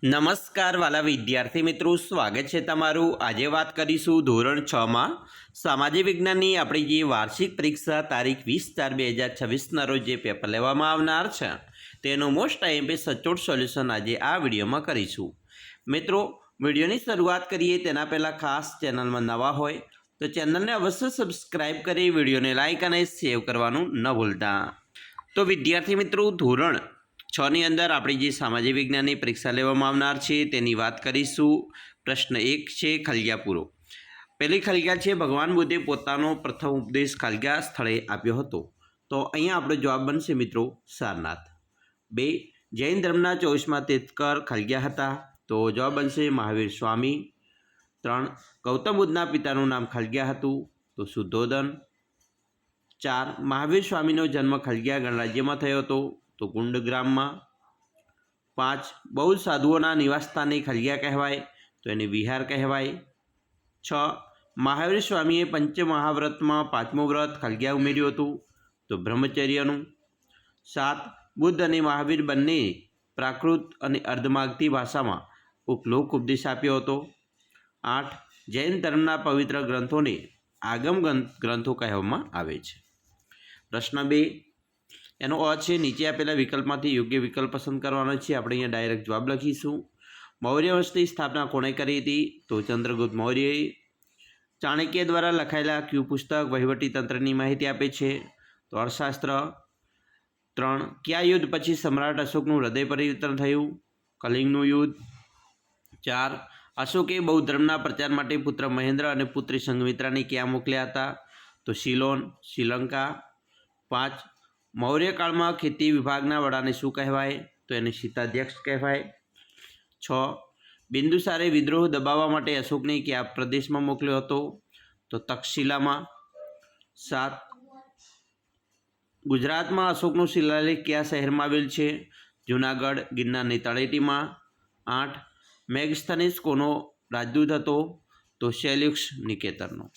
નમસ્કાર વાલા વિદ્યાર્થી મિત્રો, સ્વાગત છે તમારું। આજે વાત કરીશું ધોરણ 6માં સામાજિક વિજ્ઞાનની આપણી જે વાર્ષિક પરીક્ષા તારીખ 20/4/2026ના રોજ જે પેપર લેવામાં આવનાર છે તેનું મોસ્ટ આઈએમપી સચોટ સોલ્યુશન આજે આ વિડીયોમાં કરીશું। મિત્રો, વિડીયોની શરૂઆત કરીએ તેના પહેલાં ખાસ ચેનલમાં નવા હોય તો ચેનલને અવશ્ય સબસ્ક્રાઈબ કરી વિડીયોને લાઇક અને સેવ કરવાનું ન ભૂલતા। તો વિદ્યાર્થી મિત્રો, ધોરણ 6ની અંદર આપણી જે સામાજિક વિજ્ઞાનની પરીક્ષા લેવામાં આવનાર છે તેની વાત કરીશું। પ્રશ્ન 1 છે ખલગ્યા પૂરો। પહેલી ખલગ્યા છે, ભગવાન બુદ્ધે પોતાનો પ્રથમ ઉપદેશ ખલગ્યા સ્થળે આપ્યો હતો, તો અહીંયા આપણો જવાબ બનશે મિત્રો સારનાથ। 2, જૈન ધર્મના 24મા તીર્થંકર ખલગ્યા હતા, તો જવાબ બનશે મહાવીર સ્વામી। 3, ગૌતમ બુદ્ધના પિતાનું નામ ખલગ્યા હતું, તો શુદ્ધોધન। 4, મહાવીર સ્વામીનો જન્મ ખલગ્યા ગણરાજ્યમાં થયો હતો, તો ગુંડગ્રામમાં। 5, બૌદ્ધ સાધુઓના નિવાસસ્થાને ખલગ્યા કહેવાય, તો એને વિહાર કહેવાય। 6, મહાવીર સ્વામીએ પંચમહાવ્રતમાં 5મું વ્રત ખલગ્યા ઉમેર્યું હતું, તો બ્રહ્મચર્યનું। 7, બુદ્ધ અને મહાવીર બંને પ્રાકૃત અને અર્ધમાગધી ભાષામાં ઉપલોક ઉપદેશ આપ્યો હતો। 8, જૈન ધર્મના પવિત્ર ગ્રંથોને આગમ ગ્રંથો કહેવામાં આવે છે। પ્રશ્ન 2, એનો અ છે, નીચે આપેલા વિકલ્પમાંથી યોગ્ય વિકલ્પ પસંદ કરવાનો છે। આપણે અહીંયા ડાયરેક્ટ જવાબ લખીશું। મૌર્ય વંશની સ્થાપના કોણે કરી હતી, તો ચંદ્રગુપ્ત મૌર્યએ। ચાણક્ય દ્વારા લખાયેલા કયું પુસ્તક વહીવટી તંત્રની માહિતી આપે છે, તો અર્થશાસ્ત્ર। 3, કયા યુદ્ધ પછી સમ્રાટ અશોકનું હૃદય પરિવર્તન થયું, કલિંગનું યુદ્ધ। 4, અશોકે બૌદ્ધ ધર્મના પ્રચાર માટે પુત્ર મહેન્દ્ર અને પુત્રી સંઘમિત્રાને ક્યાં મોકલ્યા હતા, તો સિલોન, શ્રીલંકા। 5, મૌર્ય કાળમાં ખેતી વિભાગના વડાને શું કહેવાય, તો એને શીતાધ્યક્ષ કહેવાય। 6, બિંદુસારે વિદ્રોહ દબાવવા માટે અશોકને કયા પ્રદેશમાં મોકલ્યો હતો, તો તક્ષશિલામાં। 7, ગુજરાતમાં અશોકનું શિલાલેખ કયા શહેરમાં આવેલ છે, જૂનાગઢ, ગિરનારની તળેટીમાં। 8, મેગસ્થનીસ કોનો રાજદૂત હતો, તો શૈલ્યુક્ષ નિકેતરનો।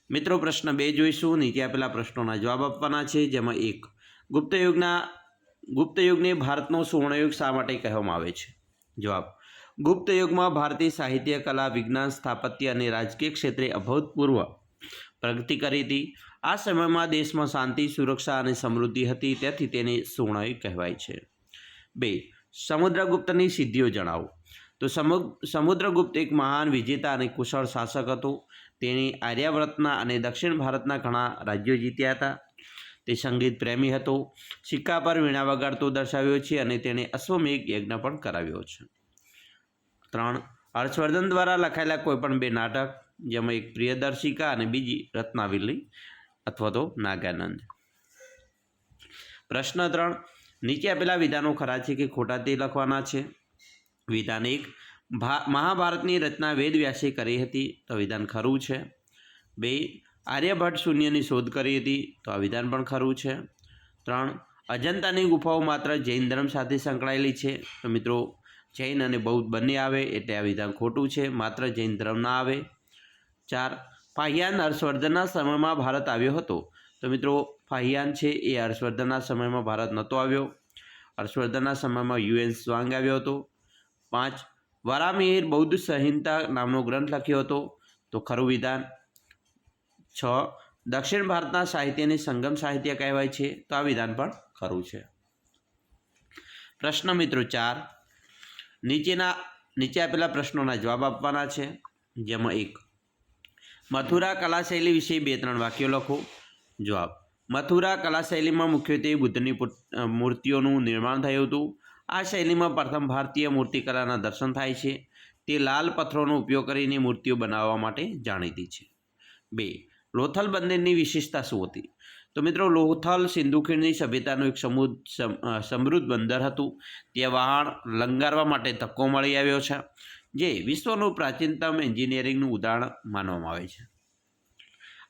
મિત્રો, પ્રશ્ન 2 જોઈશું। નીચે આપેલા પ્રશ્નોના જવાબ આપવાના છે, જેમાં 1, ગુપ્ત યુગને ભારતનો સુવર્ણયુગ શા માટે કહેવામાં આવે છે? જવાબ, ગુપ્ત યુગમાં ભારતીય સાહિત્ય, કલા, વિજ્ઞાન, સ્થાપત્ય અને રાજકીય ક્ષેત્રે અભૂતપૂર્વ પ્રગતિ કરી હતી। આ સમયમાં દેશમાં શાંતિ, સુરક્ષા અને સમૃદ્ધિ હતી, તેથી તેને સુવર્ણયુગ કહેવાય છે। 2, સમુદ્રગુપ્તની સિદ્ધિઓ જણાવો। તો સમુદ્રગુપ્ત એક મહાન વિજેતા અને કુશળ શાસક હતો। તેણે આર્યાવર્તના અને દક્ષિણ ભારતના ઘણા રાજ્યો જીત્યા હતા। તે સંગીત પ્રેમી હતો, સિક્કા પર વીણા વગાડતો દર્શાવ્યો છે અને તેણે અશ્વમેઘ યજ્ઞ પણ કરાવ્યો છે। 3, હર્ષવર્ધન દ્વારા લખાયેલા કોઈપણ 2 નાટક, જેમાં એક પ્રિયદર્શિકા અને બીજી રત્નાવલી અથવા તો નાગાનંદ। પ્રશ્ન 3, નીચે આપેલા વિધાનો ખરા છે કે ખોટા તે લખવાના છે। વિધાન 1, મહાભારતની રચના વેદવ્યાસે કરી હતી, તો વિધાન ખરું છે। 2, આર્યભટ્ટ શૂન્યની શોધ કરી હતી, તો આ વિધાન પણ ખરું છે। 3, અજંતાની ગુફાઓ માત્ર જૈન ધર્મ સાથે સંકળાયેલી છે, તો મિત્રો જૈન અને બૌદ્ધ બંને આવે એટલે આ વિધાન ખોટું છે, માત્ર જૈન ધર્મ ના આવે। 4, ફાહિયાન હર્ષવર્ધનના સમયમાં ભારત આવ્યો હતો, તો મિત્રો ફાહિયાન છે એ હર્ષવર્ધનના સમયમાં ભારત નહોતો આવ્યો, હર્ષવર્ધનના સમયમાં યુએન સ્વાંગ આવ્યો હતો। 5, વરામિહિર બૌદ્ધ સંહિતા નામનો ગ્રંથ લખ્યો હતો, તો ખરું વિધાન। 6, દક્ષિણ ભારતના સાહિત્યને સંગમ સાહિત્ય કહેવાય છે, તો આ વિધાન પણ ખરું છે। પ્રશ્ન મિત્રો 4, નીચે આપેલા પ્રશ્નોના જવાબ આપવાના છે, જેમાં 1, મથુરા કલા શૈલી વિશે 2-3 વાક્યો લખો। જવાબ, મથુરા કલા શૈલીમાં મુખ્યત્વે બુદ્ધની મૂર્તિઓનું નિર્માણ થયું હતું। આ શૈલીમાં પ્રથમ ભારતીય મૂર્તિકલાના દર્શન થાય છે। તે લાલ પથ્થરોનો ઉપયોગ કરીને મૂર્તિઓ બનાવવા માટે જાણીતી છે। 2, લોથલ બંદરની વિશેષતા શું હતી? તો મિત્રો લોથલ સિંધુ ખીણની સભ્યતાનું એક સમૃદ્ધ બંદર હતું। ત્યાં વહાણ લંગારવા માટે ધક્કો મળી આવ્યો છે, જે વિશ્વનું પ્રાચીનતમ એન્જિનિયરિંગનું ઉદાહરણ માનવામાં આવે છે।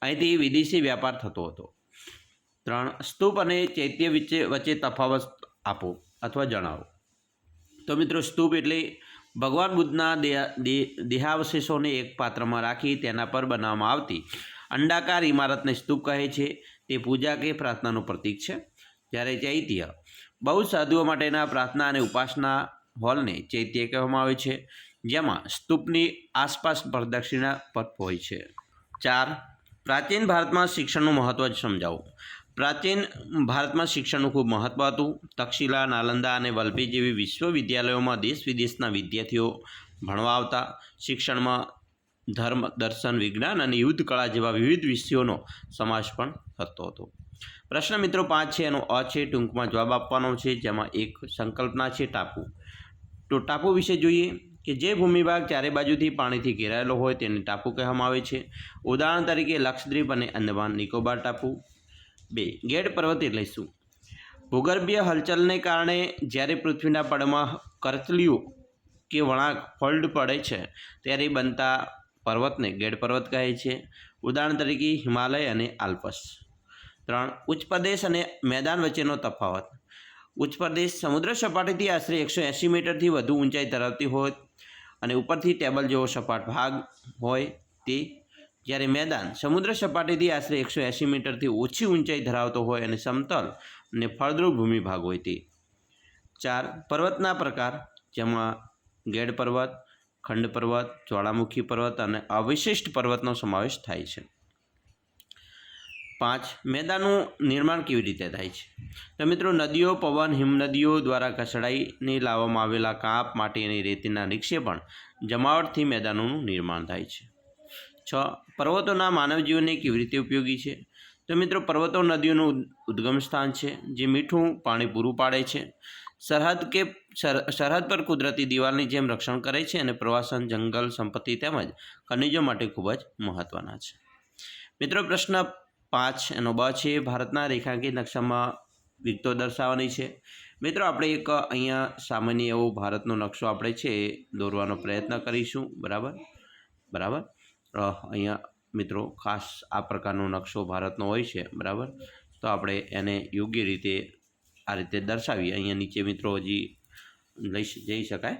અહીંથી વિદેશી વ્યાપાર થતો હતો। 3, સ્તૂપ અને ચૈત્ય વચ્ચે તફાવત આપો અથવા જણાવો। તો મિત્રો સ્તૂપ એટલે ભગવાન બુદ્ધના દેહાવશેષોને એક પાત્રમાં રાખી તેના પર બનાવવામાં આવતી અંડાકાર ઇમારતને સ્તૂપ કહે છે। તે પૂજા કે પ્રાર્થનાનું પ્રતીક છે, જ્યારે ચૈત્ય બૌદ્ધ સાધુઓ માટેના પ્રાર્થના અને ઉપાસના હોલને ચૈત્ય કહેવામાં આવે છે, જેમાં સ્તૂપની આસપાસ પ્રદક્ષિણા પથ હોય છે. 4. પ્રાચીન ભારતમાં શિક્ષણનું મહત્ત્વ સમજાવો. પ્રાચીન ભારતમાં શિક્ષણનું ખૂબ મહત્ત્વ હતું. તક્ષશિલા, નાલંદા અને વલ્લભી જેવી વિશ્વવિદ્યાલયોમાં દેશ વિદેશના વિદ્યાર્થીઓ ભણવા આવતા. શિક્ષણમાં ધર્મ, દર્શન, વિજ્ઞાન અને યુદ્ધ કળા જેવા વિવિધ વિષયોનો સમાવેશ પણ થતો હતો. પ્રશ્ન મિત્રો 5 છે, એનો અ છે, ટૂંકમાં જવાબ આપવાનો છે, જેમાં એક સંકલ્પના છે ટાપુ. તો ટાપુ વિશે જોઈએ કે જે ભૂમિભાગ ચારે બાજુથી પાણીથી ઘેરાયેલો હોય તેને ટાપુ કહેવામાં આવે છે. ઉદાહરણ તરીકે લક્ષદ્વીપ અને અંદમાન નિકોબાર ટાપુ. 2. ગેડ પર્વત એટલે શું? ભૂગર્ભીય હલચલને કારણે જ્યારે પૃથ્વીના પડમાં કરચલીઓ કે વળાંક ફોલ્ડ પડે છે ત્યારે બનતા પર્વતને ગેડ પર્વત કહે છે. ઉદાહરણ તરીકે હિમાલય અને આલ્પ્સ. 3. ઉચ્ચ પ્રદેશ અને મેદાન વચ્ચેનો તફાવત. ઉચ્ચ પ્રદેશ સમુદ્ર સપાટીથી આશરે 180 મીટરથી વધુ ઊંચાઈ ધરાવતી હોય અને ઉપરથી ટેબલ જેવો સપાટ ભાગ હોય તે, જ્યારે મેદાન સમુદ્ર સપાટીથી આશરે 180 મીટરથી ઓછી ઊંચાઈ ધરાવતો હોય અને સમતલ અને ફળદ્રુપ ભૂમિ ભાગ હોય તે. 4. પર્વતના પ્રકાર, જેમાં ગેડ પર્વત, ખંડ પર્વત, જ્વાળામુખી પર્વત અને અવિશિષ્ટ પર્વતનો સમાવેશ થાય છે. 5. મેદાનનું નિર્માણ કેવી રીતે થાય છે? તો મિત્રો નદીઓ, પવન, હિમનદીઓ દ્વારા ઘસડાઈને લાવવામાં આવેલા કાંપ, માટી અને રેતીના નિક્ષેપણ, જમાવટથી મેદાનોનું નિર્માણ થાય છે. 6. પર્વતોના માનવ જીવનને કેવી રીતે ઉપયોગી છે? તો મિત્રો પર્વતો નદીઓનું ઉદ્ગમ સ્થાન છે જે મીઠું પાણી પૂરું પાડે છે. સરહદ પર કુદરતી દિવાલની જેમ રક્ષણ કરે છે અને પ્રવાસન, જંગલ, સંપત્તિ તેમજ ખનિજો માટે ખૂબ જ મહત્ત્વના છે. મિત્રો પ્રશ્ન 5 એનો બ છે, ભારતના રેખાંકિત નકશામાં વિગતો દર્શાવવાની છે. મિત્રો આપણે એક અહીંયા સામાન્ય એવો ભારતનો નકશો આપણે છે દોરવાનો પ્રયત્ન કરીશું. બરાબર. અહીંયા મિત્રો ખાસ આ પ્રકારનો નકશો ભારતનો હોય છે. બરાબર, તો આપણે એને યોગ્ય રીતે આ રીતે દર્શાવીએ. અહીંયા નીચે મિત્રો હજી જઈ શકાય.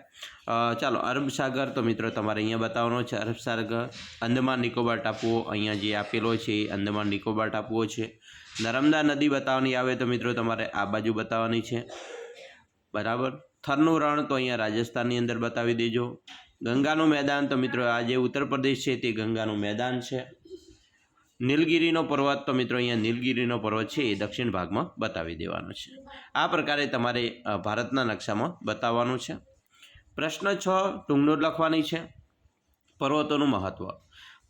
ચાલો, અરબ સાગર, તો મિત્રો તમારે અહીંયા બતાવવાનો છે અરબ સાગર. અંદમાન નિકોબાર ટાપુઓ અહીંયા જે આપેલો છે એ અંદમાન નિકોબાર ટાપુઓ છે. નર્મદા નદી બતાવવાની આવે તો મિત્રો તમારે આ બાજુ બતાવવાની છે. બરાબર. થરનું રણ તો અહીંયા રાજસ્થાનની અંદર બતાવી દેજો. ગંગાનું મેદાન તો મિત્રો આ જે ઉત્તર પ્રદેશ છે તે ગંગાનું મેદાન છે. નીલગિરીનો પર્વત તો મિત્રો અહીંયા નીલગિરીનો પર્વત છે એ દક્ષિણ ભાગમાં બતાવી દેવાનો છે. આ પ્રકારે તમારે ભારતના નકશામાં બતાવવાનું છે. પ્રશ્ન 6 ટૂંકનોટ લખવાની છે. પર્વતોનું મહત્ત્વ.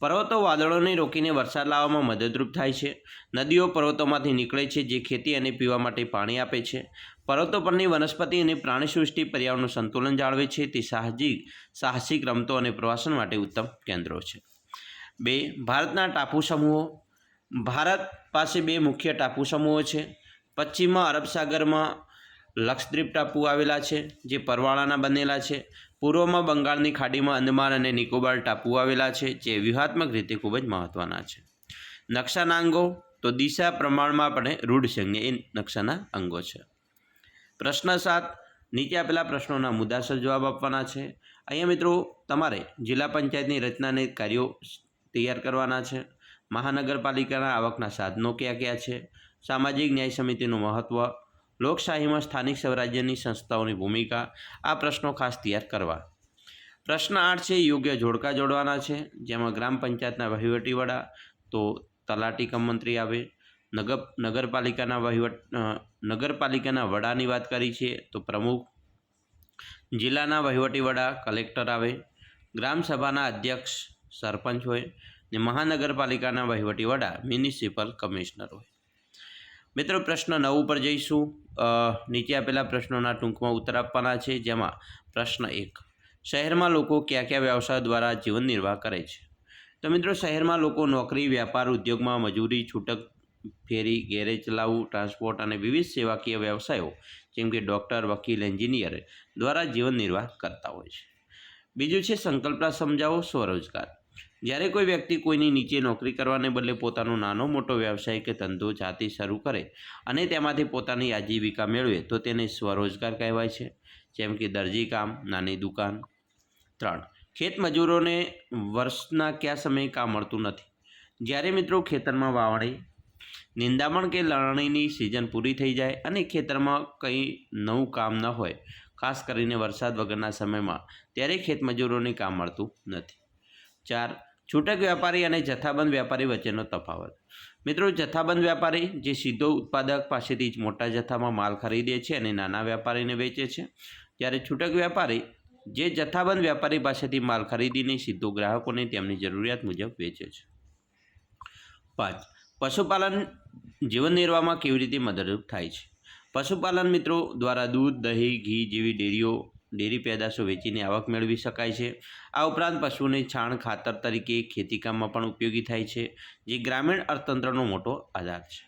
પર્વતો વાદળોને રોકીને વરસાદ લાવવામાં મદદરૂપ થાય છે. નદીઓ પર્વતોમાંથી નીકળે છે જે ખેતી અને પીવા માટે પાણી આપે છે. પર્વતો પરની વનસ્પતિ અને પ્રાણીસૃષ્ટિ પર્યાવરણનું સંતુલન જાળવે છે. તે સાહસિક રમતો અને પ્રવાસન માટે ઉત્તમ કેન્દ્રો છે. 2. ભારતના ટાપુ સમૂહો. ભારત પાસે 2 મુખ્ય ટાપુ સમૂહો છે. પશ્ચિમમાં અરબ સાગરમાં લક્ષદ્વીપ ટાપુ આવેલા છે જે પરવાળાના બનેલા છે. પૂર્વમાં બંગાળની ખાડીમાં અંદમાન અને નિકોબાર ટાપુ આવેલા છે જે વ્યૂહાત્મક રીતે ખૂબ જ મહત્ત્વના છે. નકશાના અંગો, તો દિશા પ્રમાણમાં પણ રૂઢ સંજ્ઞા એ નકશાના અંગો છે. પ્રશ્ન 7 નીચે આપેલા પ્રશ્નોના મુદ્દાસર જવાબ આપવાના છે. અહીંયા મિત્રો તમારે જિલ્લા પંચાયતની રચનાને કાર્યો તૈયાર કરવાના છે. મહાનગરપાલિકાના આવકના સાધનો કયા કયા છે? સામાજિક ન્યાય સમિતિનું મહત્ત્વ, લોકશાહીમાં સ્થાનિક સ્વરાજ્યની સંસ્થાઓની ભૂમિકા. આ પ્રશ્નો ખાસ તૈયાર કરવા. પ્રશ્ન 8 છે, યોગ્ય જોડકા જોડવાના છે, જેમાં ગ્રામ પંચાયતના વહીવટી વડા તો તલાટી કમ મંત્રી આવે. નગરપાલિકાના વડાની વાત કરી છે તો પ્રમુખ. જિલ્લાના વહીવટી વડા કલેક્ટર આવે. ગ્રામસભાના અધ્યક્ષ સરપંચ હોય ને મહાનગરપાલિકાના વહીવટી વડા મ્યુનિસિપલ કમિશનર હોય. મિત્રો પ્રશ્ન 9 ઉપર જઈશું. નીચે આપેલા પ્રશ્નોના ટૂંકમાં ઉત્તર આપવાના છે, જેમાં પ્રશ્ન 1, શહેરમાં લોકો કયા કયા વ્યવસાય દ્વારા જીવન નિર્વાહ કરે છે? તો મિત્રો શહેરમાં લોકો નોકરી, વ્યાપાર, ઉદ્યોગમાં મજૂરી, છૂટક ફેરી, ગેરેજ ચલાવવું, ટ્રાન્સપોર્ટ અને વિવિધ સેવાકીય વ્યવસાયો જેમ કે ડૉક્ટર, વકીલ, એન્જિનિયર દ્વારા જીવન નિર્વાહ કરતા હોય છે. બીજું છે સંકલ્પના સમજાવો, સ્વરોજગાર. જ્યારે કોઈ વ્યક્તિ કોઈની નીચે નોકરી કરવાને બદલે પોતાનો નાનો મોટો વ્યવસાય કે ધંધો જાતે શરૂ કરે અને તેમાંથી પોતાની આજીવિકા મેળવે તો તેને સ્વરોજગાર કહેવાય છે, જેમ કે દરજી કામ, નાની દુકાન. 3. ખેત મજૂરોને વર્ષના કયા સમયે કામ મળતું નથી? જ્યારે મિત્રો ખેતરમાં વાવણી, નિંદામણ કે લણણીની સિઝન પૂરી થઈ જાય અને ખેતરમાં કંઈ નવું કામ ન હોય, ખાસ કરીને વરસાદ વગરના સમયમાં, ત્યારે ખેતમજૂરોને કામ મળતું નથી. 4. છૂટક વ્યાપારી અને જથ્થાબંધ વ્યાપારી વચ્ચેનો તફાવત. મિત્રો, જથ્થાબંધ વ્યાપારી જે સીધો ઉત્પાદક પાસેથી જ મોટા જથ્થામાં માલ ખરીદે છે અને નાના વ્યાપારીને વેચે છે, જ્યારે છૂટક વ્યાપારી જે જથ્થાબંધ વ્યાપારી પાસેથી માલ ખરીદીને સીધો ગ્રાહકોને તેમની જરૂરિયાત મુજબ વેચે છે. 5. પશુપાલન જીવન નિર્વાહમાં કેવી રીતે મદદરૂપ થાય છે? પશુપાલન મિત્રો દ્વારા દૂધ, દહીં, ઘી જેવી ડેરી પેદાશો વેચીને આવક મેળવી શકાય છે. આ ઉપરાંત પશુઓને છાણ ખાતર તરીકે ખેતીકામમાં પણ ઉપયોગી થાય છે, જે ગ્રામીણ અર્થતંત્રનો મોટો આધાર છે.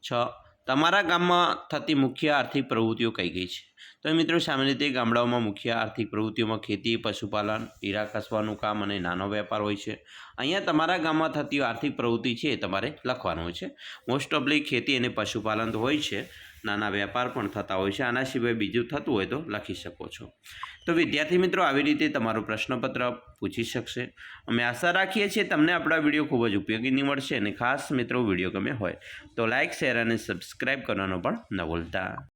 6. તમારા ગામમાં થતી મુખ્ય આર્થિક પ્રવૃત્તિઓ કઈ કઈ છે? તો મિત્રો, સામાન્ય રીતે ગામડાઓમાં મુખ્ય આર્થિક પ્રવૃત્તિઓમાં ખેતી, પશુપાલન, હીરા કસવાનું કામ અને નાનો વેપાર હોય છે. અહીંયા તમારા ગામમાં થતી આર્થિક પ્રવૃત્તિ છે એ તમારે લખવાનું હોય છે. મોસ્ટ ઓફલી ખેતી અને પશુપાલન તો હોય છે, નાના વેપાર પણ થતા હોય છે. આના સિવાય બીજું થતું હોય તો લખી શકો છો. તો વિદ્યાર્થી મિત્રો, આવી રીતે તમારું પ્રશ્નપત્ર પૂછી શકશે. અમે આશા રાખીએ છીએ તમને આપણા વિડીયો ખૂબ જ ઉપયોગી નીવડશે. અને ખાસ મિત્રો, વિડીયો ગમે હોય તો લાઇક, શેર અને સબસ્ક્રાઈબ કરવાનો પણ ન ભૂલતા.